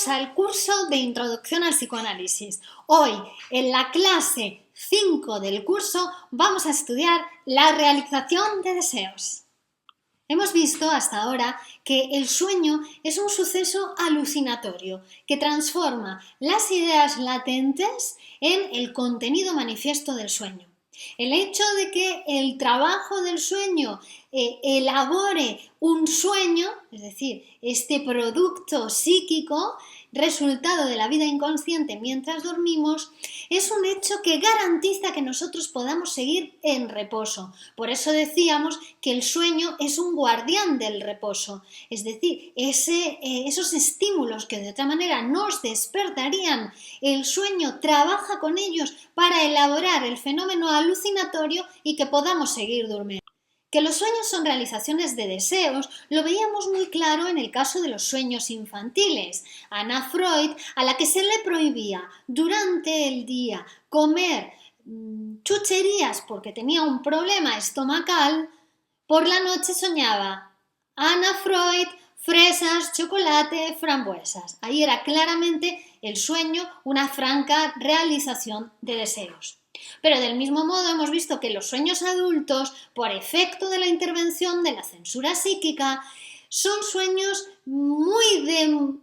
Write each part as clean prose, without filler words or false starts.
Bienvenidos al curso de Introducción al Psicoanálisis. Hoy, en la clase 5 del curso, vamos a estudiar la realización de deseos. Hemos visto hasta ahora que el sueño es un suceso alucinatorio que transforma las ideas latentes en el contenido manifiesto del sueño. El hecho de que el trabajo del sueño elabore un sueño, es decir, este producto psíquico, resultado de la vida inconsciente mientras dormimos, es un hecho que garantiza que nosotros podamos seguir en reposo. Por eso decíamos que el sueño es un guardián del reposo, es decir, esos estímulos que de otra manera nos despertarían, el sueño trabaja con ellos para elaborar el fenómeno alucinatorio y que podamos seguir durmiendo. Que los sueños son realizaciones de deseos lo veíamos muy claro en el caso de los sueños infantiles. Anna Freud, a la que se le prohibía durante el día comer chucherías porque tenía un problema estomacal, por la noche soñaba Anna Freud, fresas, chocolate, frambuesas. Ahí era claramente el sueño una franca realización de deseos. Pero del mismo modo hemos visto que los sueños adultos, por efecto de la intervención de la censura psíquica, son sueños muy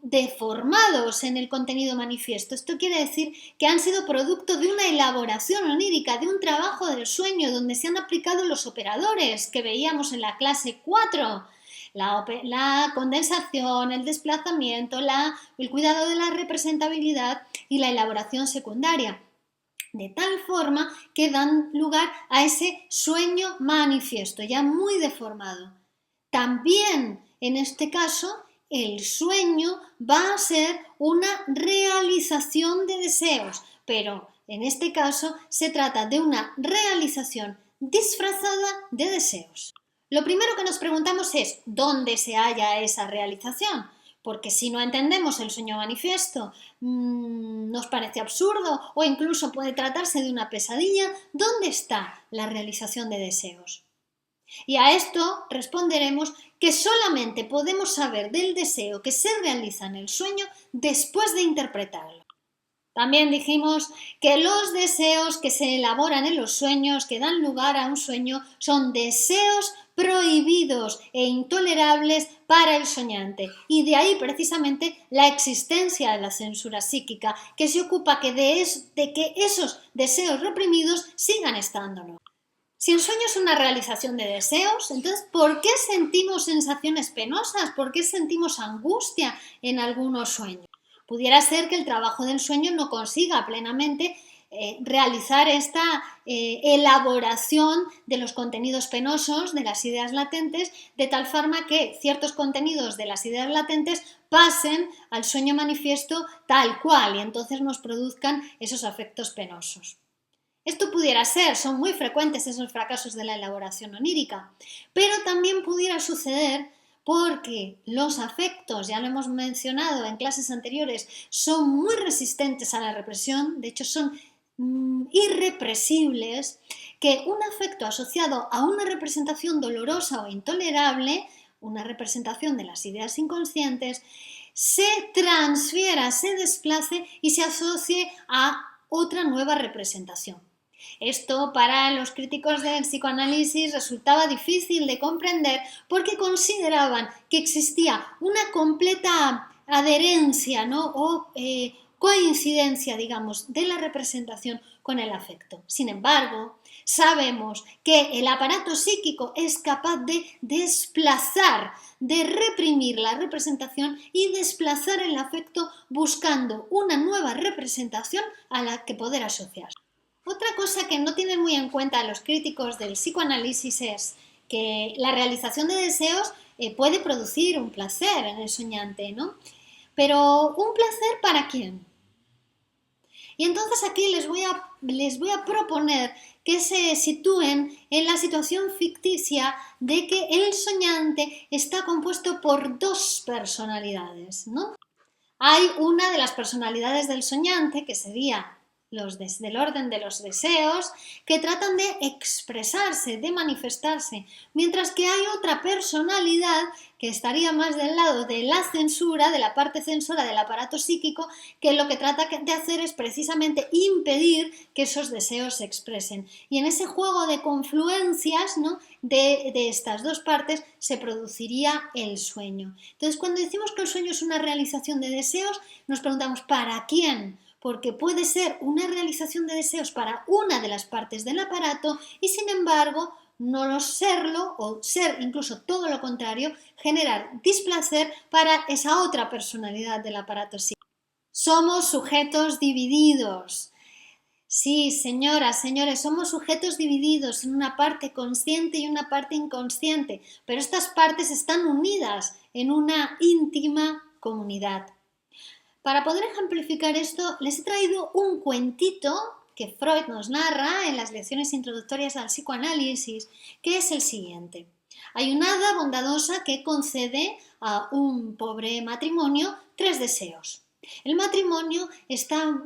deformados en el contenido manifiesto. Esto quiere decir que han sido producto de una elaboración onírica, de un trabajo del sueño donde se han aplicado los operadores que veíamos en la clase 4. La condensación, el desplazamiento, el cuidado de la representabilidad y la elaboración secundaria. De tal forma que dan lugar a ese sueño manifiesto, ya muy deformado. También, en este caso, el sueño va a ser una realización de deseos, pero en este caso se trata de una realización disfrazada de deseos. Lo primero que nos preguntamos es ¿dónde se halla esa realización? Porque si no entendemos el sueño manifiesto, nos parece absurdo o incluso puede tratarse de una pesadilla. ¿Dónde está la realización de deseos? Y a esto responderemos que solamente podemos saber del deseo que se realiza en el sueño después de interpretarlo. También dijimos que los deseos que se elaboran en los sueños, que dan lugar a un sueño, son deseos prohibidos e intolerables para el soñante, y de ahí precisamente la existencia de la censura psíquica, que se ocupa de que esos deseos reprimidos sigan estándolo. Si el sueño es una realización de deseos, entonces ¿por qué sentimos sensaciones penosas? ¿Por qué sentimos angustia en algunos sueños? Pudiera ser que el trabajo del sueño no consiga plenamente realizar esta elaboración de los contenidos penosos, de las ideas latentes, de tal forma que ciertos contenidos de las ideas latentes pasen al sueño manifiesto tal cual y entonces nos produzcan esos afectos penosos. Esto pudiera ser, son muy frecuentes esos fracasos de la elaboración onírica, pero también pudiera suceder porque los afectos, ya lo hemos mencionado en clases anteriores, son muy resistentes a la represión, de hecho son irrepresibles, que un afecto asociado a una representación dolorosa o intolerable, una representación de las ideas inconscientes, se transfiera, se desplace y se asocie a otra nueva representación. Esto para los críticos del psicoanálisis resultaba difícil de comprender porque consideraban que existía una completa adherencia, ¿no? o coincidencia, digamos, de la representación con el afecto. Sin embargo, sabemos que el aparato psíquico es capaz de desplazar, de reprimir la representación y desplazar el afecto buscando una nueva representación a la que poder asociarse. Otra cosa que no tienen muy en cuenta los críticos del psicoanálisis es que la realización de deseos puede producir un placer en el soñante, ¿no? Pero ¿un placer para quién? Y entonces aquí les voy a proponer que se sitúen en la situación ficticia de que el soñante está compuesto por dos personalidades, ¿no? Hay una de las personalidades del soñante, que sería del orden de los deseos, que tratan de expresarse, de manifestarse, mientras que hay otra personalidad que estaría más del lado de la censura, de la parte censora del aparato psíquico, que lo que trata de hacer es precisamente impedir que esos deseos se expresen. Y en ese juego de confluencias, ¿no?, de estas dos partes se produciría el sueño. Entonces, cuando decimos que el sueño es una realización de deseos, nos preguntamos ¿para quién? Porque puede ser una realización de deseos para una de las partes del aparato y, sin embargo, no lo serlo, o ser incluso todo lo contrario, generar displacer para esa otra personalidad del aparato psíquico. Somos sujetos divididos. Sí, señoras, señores, somos sujetos divididos en una parte consciente y una parte inconsciente, pero estas partes están unidas en una íntima comunidad. Para poder ejemplificar esto, les he traído un cuentito que Freud nos narra en las lecciones introductorias al psicoanálisis, que es el siguiente. Hay una hada bondadosa que concede a un pobre matrimonio 3 deseos. El matrimonio está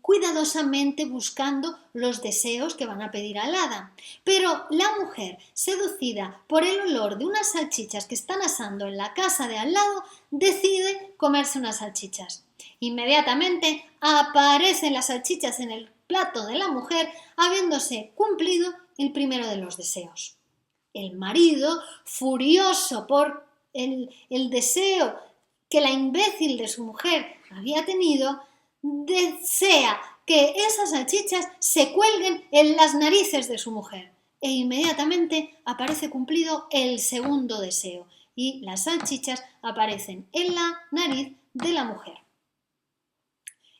cuidadosamente buscando los deseos que van a pedir al hada, pero la mujer, seducida por el olor de unas salchichas que están asando en la casa de al lado, decide comerse unas salchichas. Inmediatamente aparecen las salchichas en el plato de la mujer, habiéndose cumplido el primero de los deseos. El marido, furioso por el deseo que la imbécil de su mujer había tenido, desea que esas salchichas se cuelguen en las narices de su mujer e inmediatamente aparece cumplido el segundo deseo y las salchichas aparecen en la nariz de la mujer.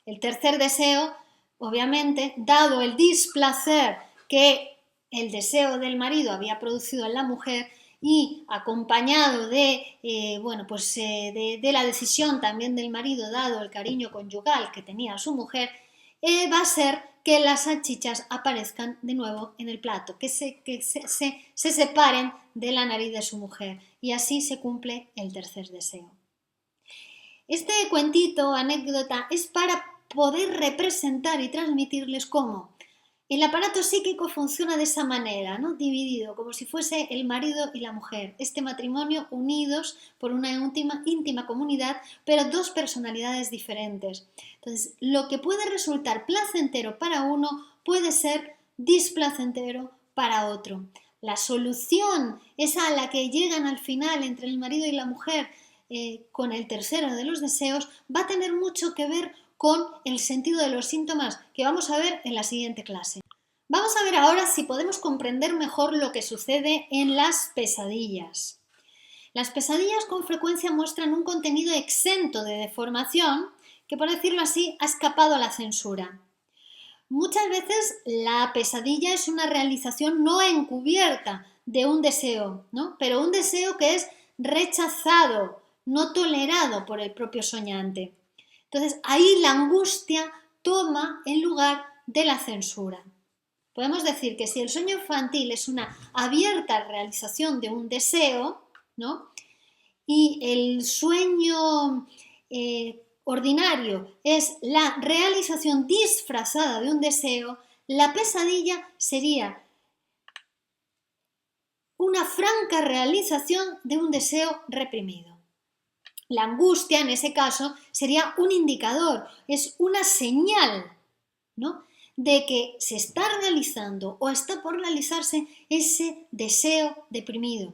El tercer deseo, obviamente, dado el displacer que el deseo del marido había producido en la mujer, y acompañado de la decisión también del marido, dado el cariño conyugal que tenía a su mujer, va a ser que las salchichas aparezcan de nuevo en el plato, que se separen de la nariz de su mujer, y así se cumple el tercer deseo. Este cuentito, anécdota, es para poder representar y transmitirles cómo el aparato psíquico funciona de esa manera, ¿no?, dividido, como si fuese el marido y la mujer, este matrimonio unidos por una íntima comunidad, pero dos personalidades diferentes. Entonces, lo que puede resultar placentero para uno puede ser displacentero para otro. La solución, esa a la que llegan al final entre el marido y la mujer con el tercero de los deseos, va a tener mucho que ver con el sentido de los síntomas que vamos a ver en la siguiente clase. Vamos a ver ahora si podemos comprender mejor lo que sucede en las pesadillas. Las pesadillas con frecuencia muestran un contenido exento de deformación que, por decirlo así, ha escapado a la censura. Muchas veces la pesadilla es una realización no encubierta de un deseo, ¿no?, pero un deseo que es rechazado, no tolerado por el propio soñante. Entonces, ahí la angustia toma el lugar de la censura. Podemos decir que si el sueño infantil es una abierta realización de un deseo, ¿no?, y el sueño ordinario es la realización disfrazada de un deseo, la pesadilla sería una franca realización de un deseo reprimido. La angustia, en ese caso, sería un indicador, es una señal, ¿no?, de que se está realizando o está por realizarse ese deseo reprimido.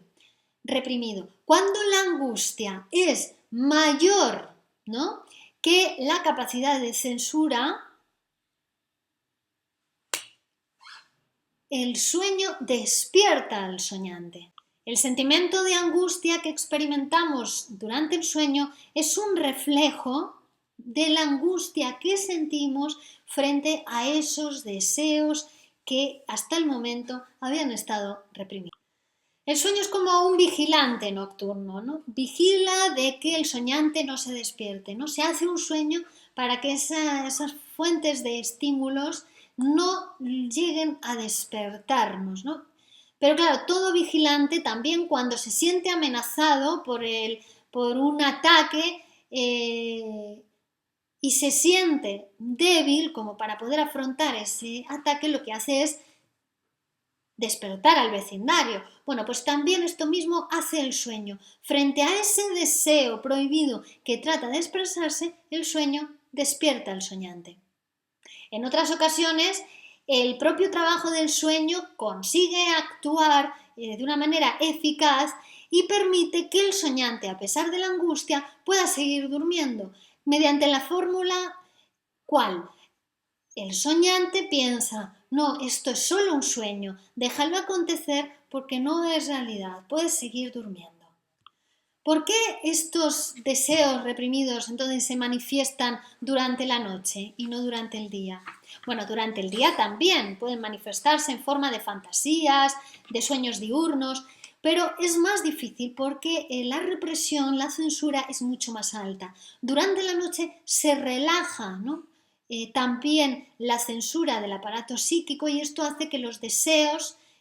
Cuando la angustia es mayor, ¿no?, que la capacidad de censura, el sueño despierta al soñante. El sentimiento de angustia que experimentamos durante el sueño es un reflejo de la angustia que sentimos frente a esos deseos que hasta el momento habían estado reprimidos. El sueño es como un vigilante nocturno, ¿no? Vigila de que el soñante no se despierte, ¿no? Se hace un sueño para que esas fuentes de estímulos no lleguen a despertarnos, ¿no? Pero claro, todo vigilante también, cuando se siente amenazado por un ataque, y se siente débil como para poder afrontar ese ataque, lo que hace es despertar al vecindario. Bueno, pues también esto mismo hace el sueño. Frente a ese deseo prohibido que trata de expresarse, el sueño despierta al soñante. En otras ocasiones, el propio trabajo del sueño consigue actuar de una manera eficaz y permite que el soñante, a pesar de la angustia, pueda seguir durmiendo, mediante la fórmula ¿cuál? El soñante piensa, no, esto es solo un sueño, déjalo acontecer porque no es realidad, puedes seguir durmiendo. ¿Por qué estos deseos reprimidos entonces se manifiestan durante la noche y no durante el día? Bueno, durante el día también pueden manifestarse en forma de fantasías, de sueños diurnos, pero es más difícil porque la represión, la censura es mucho más alta. Durante la noche se relaja, ¿no? También la censura del aparato psíquico y esto hace que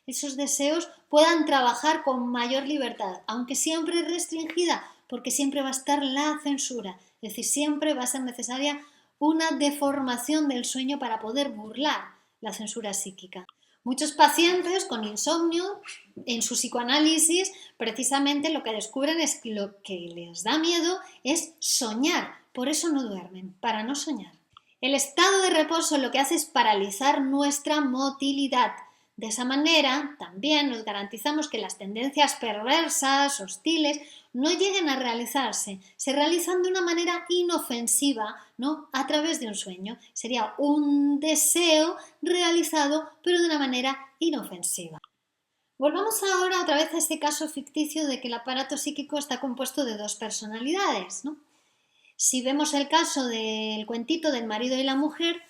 esos deseos puedan trabajar con mayor libertad, aunque siempre restringida, porque siempre va a estar la censura, es decir, siempre va a ser necesaria una deformación del sueño para poder burlar la censura psíquica. Muchos pacientes con insomnio, en su psicoanálisis, precisamente lo que descubren es que lo que les da miedo es soñar, por eso no duermen, para no soñar. El estado de reposo lo que hace es paralizar nuestra motilidad. De esa manera, también nos garantizamos que las tendencias perversas, hostiles, no lleguen a realizarse. Se realizan de una manera inofensiva, ¿no? A través de un sueño. Sería un deseo realizado, pero de una manera inofensiva. Volvamos ahora otra vez a este caso ficticio de que el aparato psíquico está compuesto de dos personalidades, ¿no? Si vemos el caso del cuentito del marido y la mujer,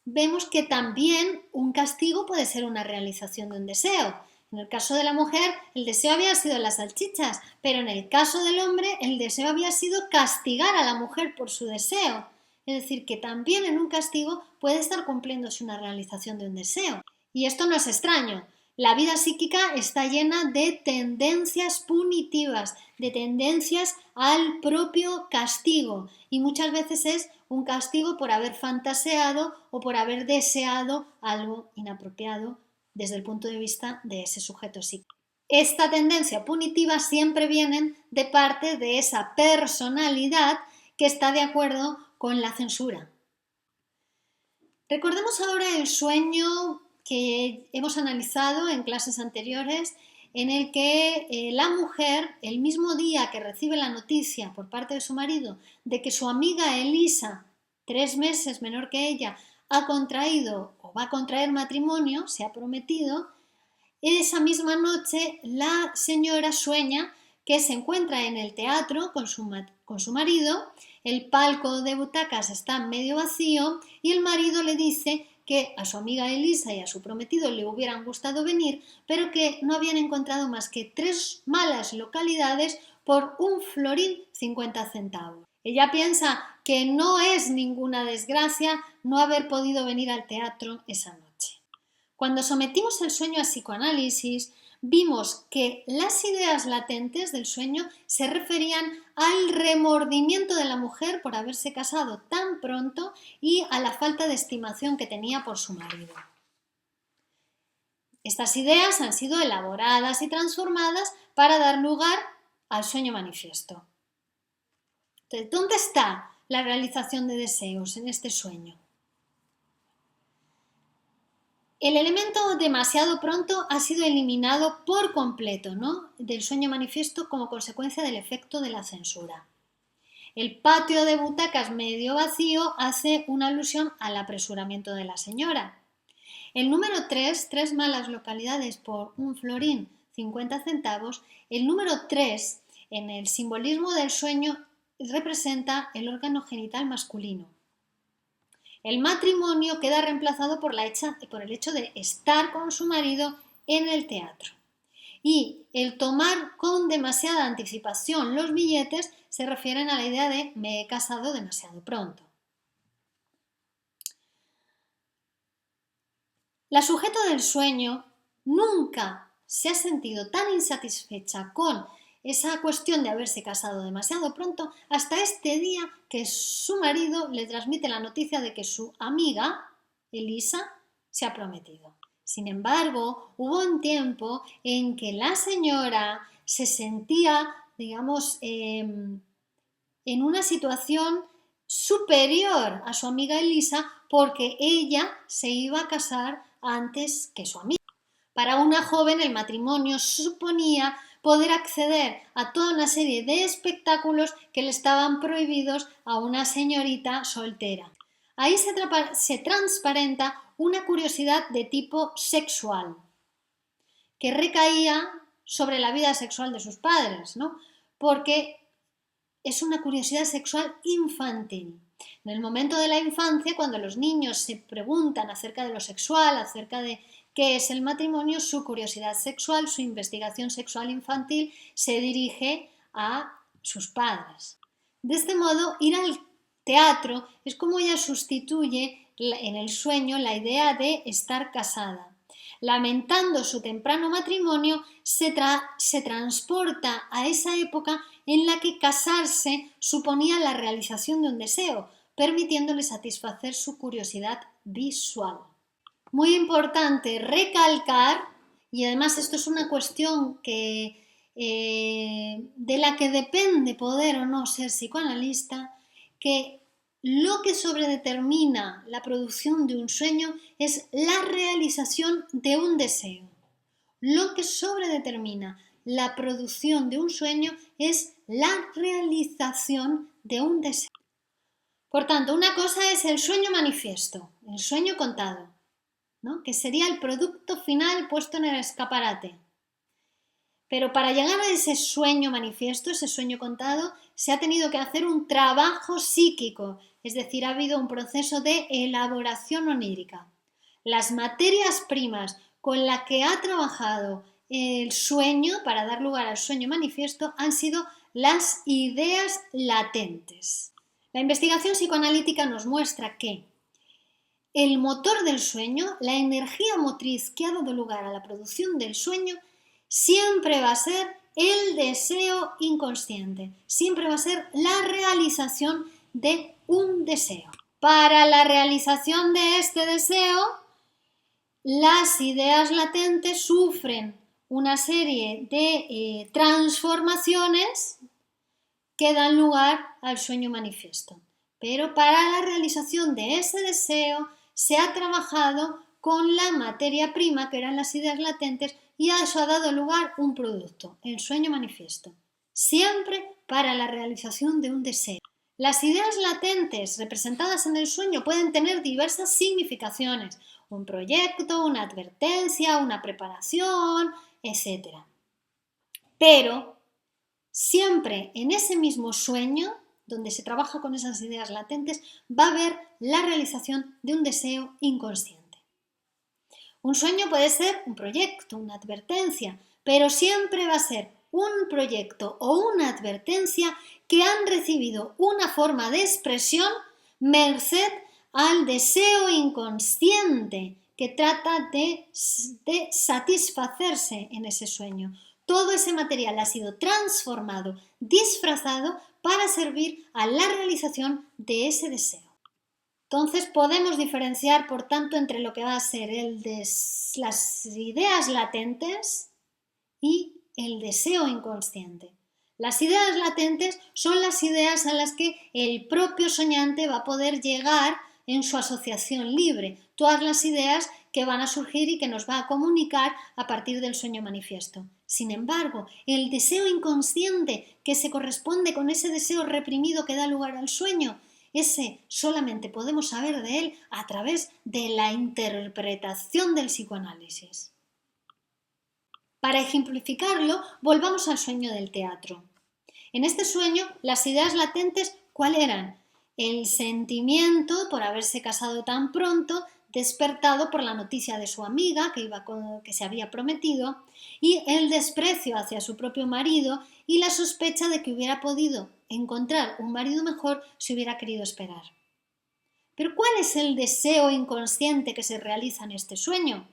vemos que también un castigo puede ser una realización de un deseo. En el caso de la mujer, el deseo había sido las salchichas, pero en el caso del hombre, el deseo había sido castigar a la mujer por su deseo. Es decir, que también en un castigo puede estar cumpliéndose una realización de un deseo. Y esto no es extraño. La vida psíquica está llena de tendencias punitivas, de tendencias al propio castigo y muchas veces es un castigo por haber fantaseado o por haber deseado algo inapropiado desde el punto de vista de ese sujeto psíquico. Esta tendencia punitiva siempre viene de parte de esa personalidad que está de acuerdo con la censura. Recordemos ahora el sueño que hemos analizado en clases anteriores, en el que la mujer, el mismo día que recibe la noticia por parte de su marido de que su amiga Elisa, 3 meses menor que ella, ha contraído o va a contraer matrimonio, se ha prometido, esa misma noche la señora sueña que se encuentra en el teatro con su marido, el palco de butacas está medio vacío y el marido le dice que a su amiga Elisa y a su prometido le hubieran gustado venir, pero que no habían encontrado más que 3 malas localidades por 1,50 florín. Ella piensa que no es ninguna desgracia no haber podido venir al teatro esa noche. Cuando sometimos el sueño a psicoanálisis, vimos que las ideas latentes del sueño se referían al remordimiento de la mujer por haberse casado tan pronto y a la falta de estimación que tenía por su marido. Estas ideas han sido elaboradas y transformadas para dar lugar al sueño manifiesto. Entonces, ¿dónde está la realización de deseos en este sueño? El elemento demasiado pronto ha sido eliminado por completo, ¿no?, del sueño manifiesto como consecuencia del efecto de la censura. El patio de butacas medio vacío hace una alusión al apresuramiento de la señora. El número 3 malas localidades por 1,50 florín, el número 3 en el simbolismo del sueño representa el órgano genital masculino. El matrimonio queda reemplazado por el hecho de estar con su marido en el teatro. Y el tomar con demasiada anticipación los billetes se refieren a la idea de me he casado demasiado pronto. La sujeta del sueño nunca se ha sentido tan insatisfecha con esa cuestión de haberse casado demasiado pronto hasta este día que su marido le transmite la noticia de que su amiga, Elisa, se ha prometido. Sin embargo, hubo un tiempo en que la señora se sentía, digamos, en una situación superior a su amiga Elisa porque ella se iba a casar antes que su amiga. Para una joven el matrimonio suponía poder acceder a toda una serie de espectáculos que le estaban prohibidos a una señorita soltera. Ahí se transparenta una curiosidad de tipo sexual que recaía sobre la vida sexual de sus padres, ¿no? Porque es una curiosidad sexual infantil. En el momento de la infancia, cuando los niños se preguntan acerca de lo sexual, acerca de qué es el matrimonio, su curiosidad sexual, su investigación sexual infantil se dirige a sus padres. De este modo, ir al teatro es como ella sustituye en el sueño la idea de estar casada. Lamentando su temprano matrimonio, se transporta a esa época en la que casarse suponía la realización de un deseo, permitiéndole satisfacer su curiosidad visual. Muy importante recalcar, y además esto es una cuestión de la que depende poder o no ser psicoanalista, que lo que sobredetermina la producción de un sueño es la realización de un deseo. Lo que sobredetermina la producción de un sueño es la realización de un deseo. Por tanto, una cosa es el sueño manifiesto, el sueño contado, ¿no? Que sería el producto final puesto en el escaparate. Pero para llegar a ese sueño manifiesto, ese sueño contado, se ha tenido que hacer un trabajo psíquico, es decir, ha habido un proceso de elaboración onírica. Las materias primas con las que ha trabajado el sueño para dar lugar al sueño manifiesto han sido las ideas latentes. La investigación psicoanalítica nos muestra que el motor del sueño, la energía motriz que ha dado lugar a la producción del sueño, siempre va a ser el deseo inconsciente, siempre va a ser la realización de un deseo. Para la realización de este deseo, las ideas latentes sufren una serie de transformaciones que dan lugar al sueño manifiesto. Pero para la realización de ese deseo se ha trabajado con la materia prima, que eran las ideas latentes, y a eso ha dado lugar un producto, el sueño manifiesto, siempre para la realización de un deseo. Las ideas latentes representadas en el sueño pueden tener diversas significaciones, un proyecto, una advertencia, una preparación, etc. Pero siempre en ese mismo sueño, donde se trabaja con esas ideas latentes, va a haber la realización de un deseo inconsciente. Un sueño puede ser un proyecto, una advertencia, pero siempre va a ser un proyecto o una advertencia que han recibido una forma de expresión merced al deseo inconsciente que trata de satisfacerse en ese sueño. Todo ese material ha sido transformado, disfrazado para servir a la realización de ese deseo. Entonces podemos diferenciar, por tanto, entre lo que va a ser las ideas latentes y el deseo inconsciente. Las ideas latentes son las ideas a las que el propio soñante va a poder llegar en su asociación libre, todas las ideas que van a surgir y que nos va a comunicar a partir del sueño manifiesto. Sin embargo, el deseo inconsciente que se corresponde con ese deseo reprimido que da lugar al sueño, ese solamente podemos saber de él a través de la interpretación del psicoanálisis. Para ejemplificarlo, volvamos al sueño del teatro. En este sueño, las ideas latentes, ¿cuáles eran? El sentimiento por haberse casado tan pronto, despertado por la noticia de su amiga que se había prometido, y el desprecio hacia su propio marido y la sospecha de que hubiera podido encontrar un marido mejor si hubiera querido esperar. Pero ¿cuál es el deseo inconsciente que se realiza en este sueño?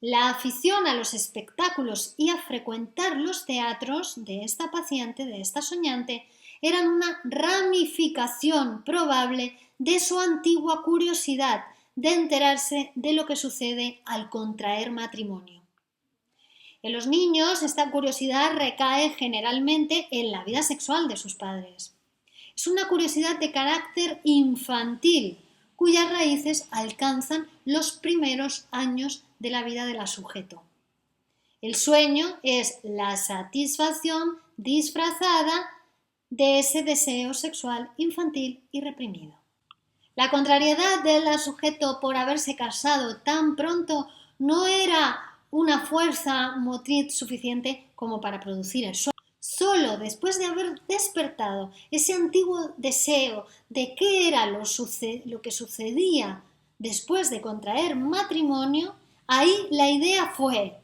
La afición a los espectáculos y a frecuentar los teatros de esta paciente, de esta soñante, eran una ramificación probable de su antigua curiosidad de enterarse de lo que sucede al contraer matrimonio. En los niños, esta curiosidad recae generalmente en la vida sexual de sus padres. Es una curiosidad de carácter infantil, cuyas raíces alcanzan los primeros años de la vida del sujeto. El sueño es la satisfacción disfrazada de ese deseo sexual infantil y reprimido. La contrariedad del sujeto por haberse casado tan pronto no era una fuerza motriz suficiente como para producir el sueño. Solo después de haber despertado ese antiguo deseo de qué era lo que sucedía después de contraer matrimonio, ahí la idea fue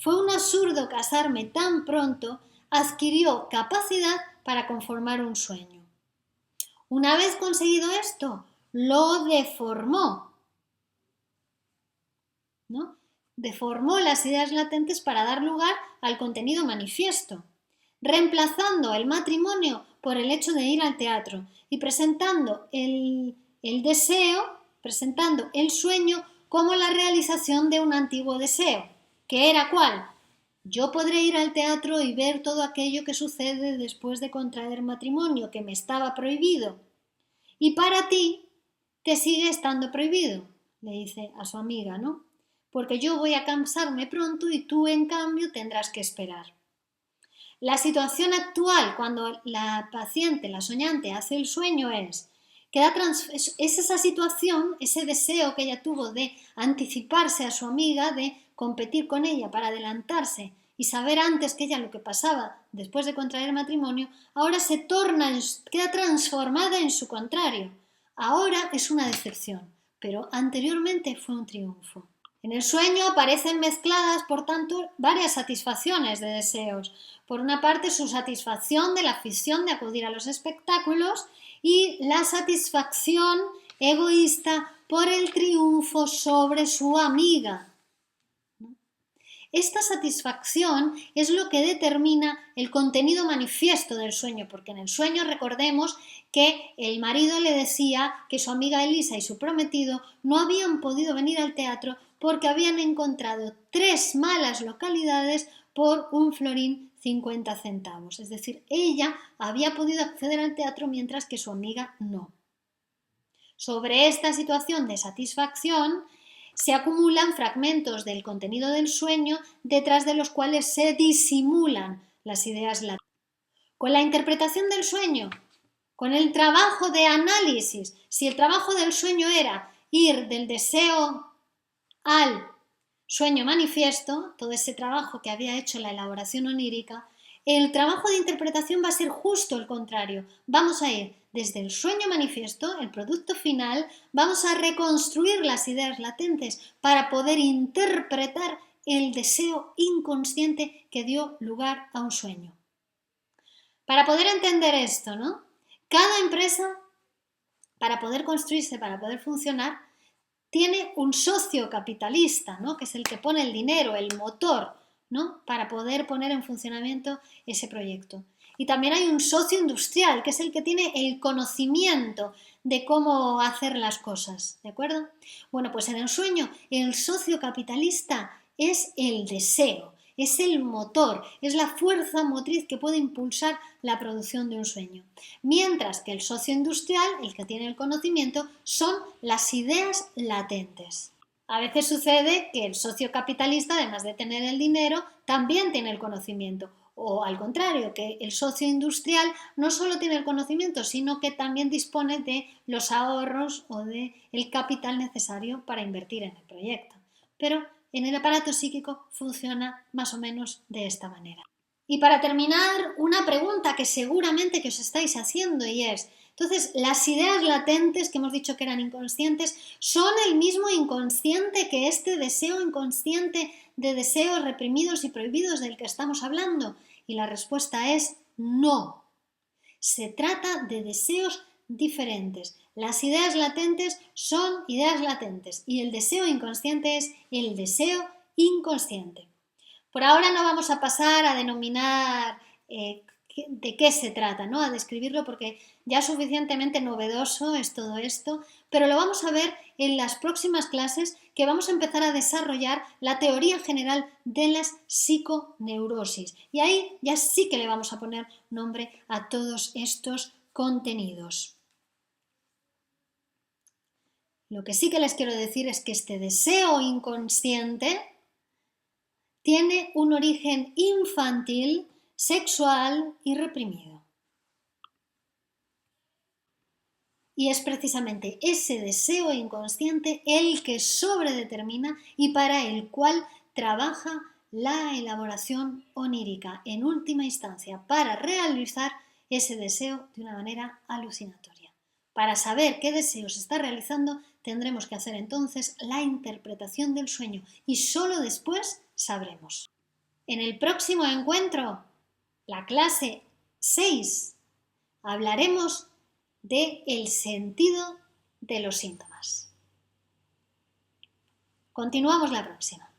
un absurdo casarme tan pronto, adquirió capacidad para conformar un sueño. Una vez conseguido esto, lo deformó, ¿no? Deformó las ideas latentes para dar lugar al contenido manifiesto, reemplazando el matrimonio por el hecho de ir al teatro y presentando el deseo, presentando el sueño como la realización de un antiguo deseo, que era ¿cuál? Yo podré ir al teatro y ver todo aquello que sucede después de contraer matrimonio, que me estaba prohibido. Y para ti te sigue estando prohibido, le dice a su amiga, ¿no? Porque yo voy a casarme pronto y tú, en cambio, tendrás que esperar. La situación actual, cuando la paciente, la soñante, hace el sueño es esa situación, ese deseo que ella tuvo de anticiparse a su amiga, de competir con ella para adelantarse y saber antes que ella lo que pasaba después de contraer matrimonio, ahora queda transformada en su contrario. Ahora es una decepción, pero anteriormente fue un triunfo. En el sueño aparecen mezcladas, por tanto, varias satisfacciones de deseos. Por una parte, su satisfacción de la afición de acudir a los espectáculos y la satisfacción egoísta por el triunfo sobre su amiga. Esta satisfacción es lo que determina el contenido manifiesto del sueño, porque en el sueño recordemos que el marido le decía que su amiga Elisa y su prometido no habían podido venir al teatro porque habían encontrado 3 malas localidades por 1,50 florín. Es decir, ella había podido acceder al teatro mientras que su amiga no. Sobre esta situación de satisfacción se acumulan fragmentos del contenido del sueño detrás de los cuales se disimulan las ideas latentes. Con la interpretación del sueño, con el trabajo de análisis, si el trabajo del sueño era ir del deseo al sueño manifiesto, todo ese trabajo que había hecho la elaboración onírica, el trabajo de interpretación va a ser justo el contrario. Vamos a ir desde el sueño manifiesto, el producto final, vamos a reconstruir las ideas latentes para poder interpretar el deseo inconsciente que dio lugar a un sueño. Para poder entender esto, ¿no? Cada empresa, para poder construirse, para poder funcionar, tiene un socio capitalista, ¿no? Que es el que pone el dinero, el motor, ¿no? Para poder poner en funcionamiento ese proyecto. Y también hay un socio industrial, que es el que tiene el conocimiento de cómo hacer las cosas, ¿de acuerdo? Bueno, pues en el sueño el socio capitalista es el deseo, es el motor, es la fuerza motriz que puede impulsar la producción de un sueño. Mientras que el socio industrial, el que tiene el conocimiento, son las ideas latentes. A veces sucede que el socio capitalista, además de tener el dinero, también tiene el conocimiento. O al contrario, que el socio industrial no solo tiene el conocimiento, sino que también dispone de los ahorros o del capital necesario para invertir en el proyecto. Pero en el aparato psíquico funciona más o menos de esta manera. Y para terminar, una pregunta que seguramente que os estáis haciendo y es, entonces, las ideas latentes que hemos dicho que eran inconscientes, ¿son el mismo inconsciente que este deseo inconsciente de deseos reprimidos y prohibidos del que estamos hablando? Y la respuesta es no. Se trata de deseos diferentes. Las ideas latentes son ideas latentes y el deseo inconsciente es el deseo inconsciente. Por ahora no vamos a pasar a denominar de qué se trata, ¿no? A describirlo porque ya suficientemente novedoso es todo esto, pero lo vamos a ver en las próximas clases que vamos a empezar a desarrollar la teoría general de las psiconeurosis. Y ahí ya sí que le vamos a poner nombre a todos estos contenidos. Lo que sí que les quiero decir es que este deseo inconsciente tiene un origen infantil, sexual y reprimido. Y es precisamente ese deseo inconsciente el que sobredetermina y para el cual trabaja la elaboración onírica en última instancia para realizar ese deseo de una manera alucinatoria. Para saber qué deseo se está realizando tendremos que hacer entonces la interpretación del sueño y solo después sabremos. En el próximo encuentro, la clase 6, hablaremos del sentido de los síntomas. Continuamos la próxima.